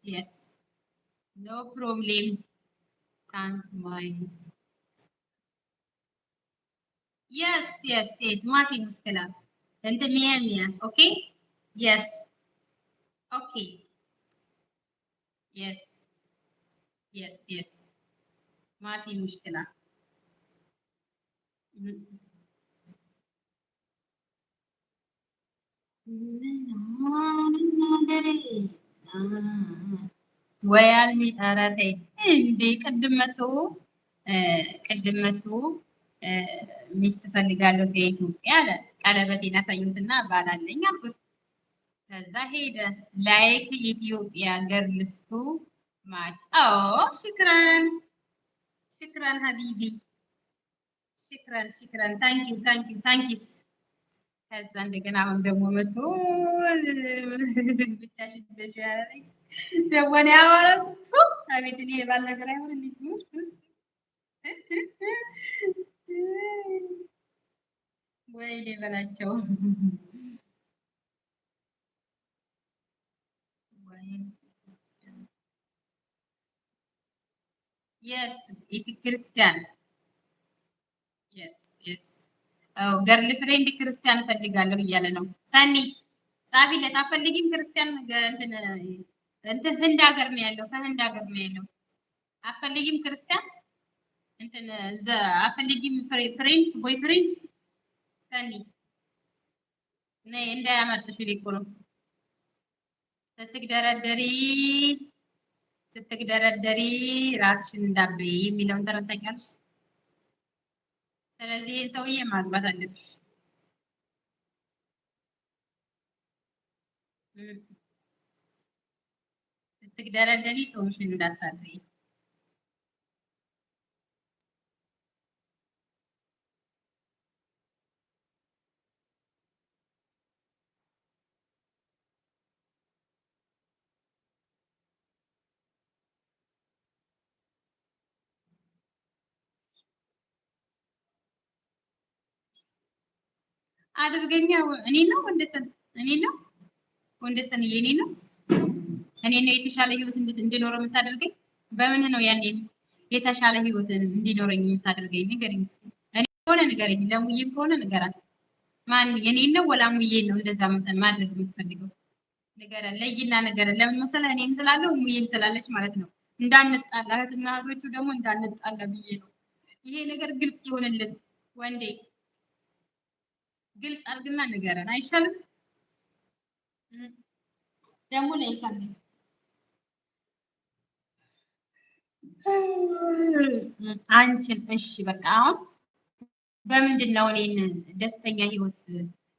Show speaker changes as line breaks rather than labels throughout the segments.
Yes. No problem. Thank my. Yes, yes, yes. ما في مشكلة. أنت مية مية. Okay? Yes. Okay. Yes. Yes, yes. ما في مشكلة. ወያልሚ ኧረ ተይ እንዴ! ቅድም መቶ ሚስት ፈልጋለሁ ከኢትዮጵያ አለ። ቀለበቴን አሳየሁትና ባላለኝ አልኩት። ከዛ ሄደ ላይክ ኢትዮጵያ ገርልስቱ ማች ሽክራን ሽክራን ሀቢቢ ሽክራን ታንኪስ። ከዛ እንደገና አሁን ደግሞ መቶ ብቻሽን እንደዚህ ያለኝ ደግሞ እኔ አወራሁ። አቤት እኔ የባል ነገር አይሆንልኝም። ወይኔ በላቸው። የስ ክርስቲያን የስ ገርል ፍሬንድ ክርስቲያን እፈልጋለሁ እያለ ነው። ሰኒ ጻፊለት። አፈልጊም ክርስቲያን እንትን ህንድ ሀገር ነው ያለው። ከህንድ ሀገር ነው ያለው። አፈልጊም ክርስቲያን እንትን አፈልጊም ፍሬንድ ቦይ ፍሬንድ ሰኒ ነይ እንዳያመርጥሽ እኮ ነው። ስትግደረደሪ ራስሽን እንዳበይ የሚለውን ተረት ታውቂያለሽ? ስለዚህ ሰውዬ ማግባት አለብሽ። ስትግደረደሪ ጾምሽን እንዳታበይ። አድርገኛ እኔ ነው ወንደሰን የኔ ነው። እኔ ነው የተሻለ ህይወት እንድኖረው የምታደርገኝ። በምን ነው ያኔ የተሻለ ህይወት እንዲኖረኝ የምታደርገኝ? ንገረኝ እስኪ። እኔ ከሆነ ንገረኝ፣ ለሙዬም ከሆነ ንገራት። ማን የኔ ነው ወላ ሙዬ ነው እንደዛ ማድረግ የምትፈልገው? ንገረን፣ ለይና ንገረን። ለምን መሰለህ? እኔም ስላለው ሙዬም ስላለች ማለት ነው። እንዳንጣላ፣ እህትና እህቶቹ ደግሞ እንዳንጣላ ብዬ ነው። ይሄ ነገር ግልጽ ይሆንልን ወንዴ። ግልጽ አድርግና ንገረን አይሻልም? ደግሞ ለይሳለ አንቺን እሺ፣ በቃ አሁን በምንድን ነው እኔን ደስተኛ ህይወት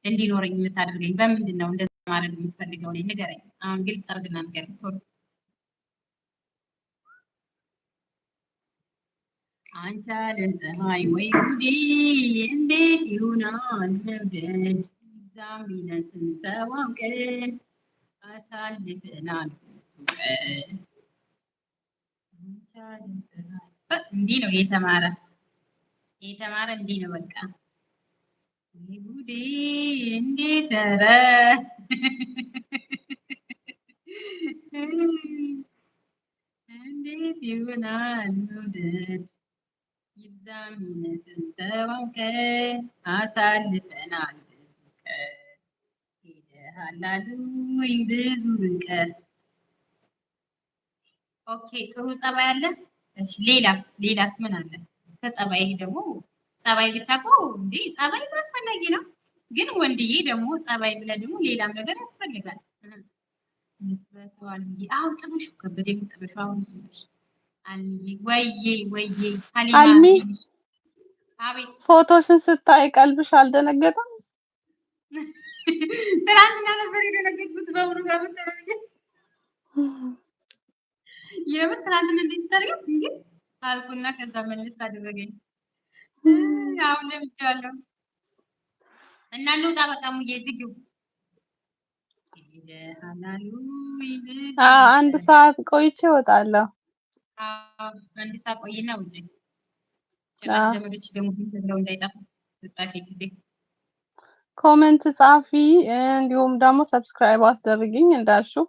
እንዲኖረኝ የምታደርገኝ? በምንድን ነው እንደዛ ማድረግ የምትፈልገው? እኔ ንገረኝ። አሁን ግልጽ አድርግና ንገረኝ ቶሎ። አንቺ አለም ፀሐይ ወይ ጉዴ! እንዴት ይሆናል መውደድ? እዛም ይነስን ተዋውቀን አሳልፈናል። እንዲህ ነው የተማረ እንዲህ ነው በቃ። ጉዴ! እንዴት ኧረ እንዴት ይሆናል መውደድ? ይብዛም ይነስም ተዋውቀን አሳልፈናል ብዙ ቀን። ሄደሃል አሉኝ ብዙ ርቀት። ኦኬ ጥሩ ጸባይ አለ። እሺ ሌላስ ምን አለ? ከጸባይ ደግሞ ጸባይ ብቻ እኮ እንዴ! ጸባይ አስፈላጊ ነው፣ ግን ወንድዬ ደግሞ ጸባይ ብለህ ደግሞ ሌላም ነገር ያስፈልጋል። ምትበሰው አልምዬ አሁን ጥበሹ ከበደ ጥበሹ አሁን ሲልሽ አልምዬ ወይዬ
አልሚ
አቤት
ፎቶሽን ስታይ ቀልብሽ አልደነገጠም?
ትናንትና ነበር የደነገጥኩት በሙሉ በምትረኝ የምን ትናንትና እንዲስተርም እንዴ አልኩና ከዛ መልስ አደረገኝ። አሁን ለምቻለሁ እና እንውጣ በቃ ሙዬ ዝጊው።
አንድ ሰዓት ቆይቼ እወጣለሁ።
አንድ ሰዓት ቆይና ውጪ። ዘመዶች ደግሞ ብለው እንዳይጠፉ ወጣሽ ጊዜ
ኮሜንት ጻፊ፣ እንዲሁም ደግሞ ሰብስክራይብ አስደርግኝ እንዳልሽው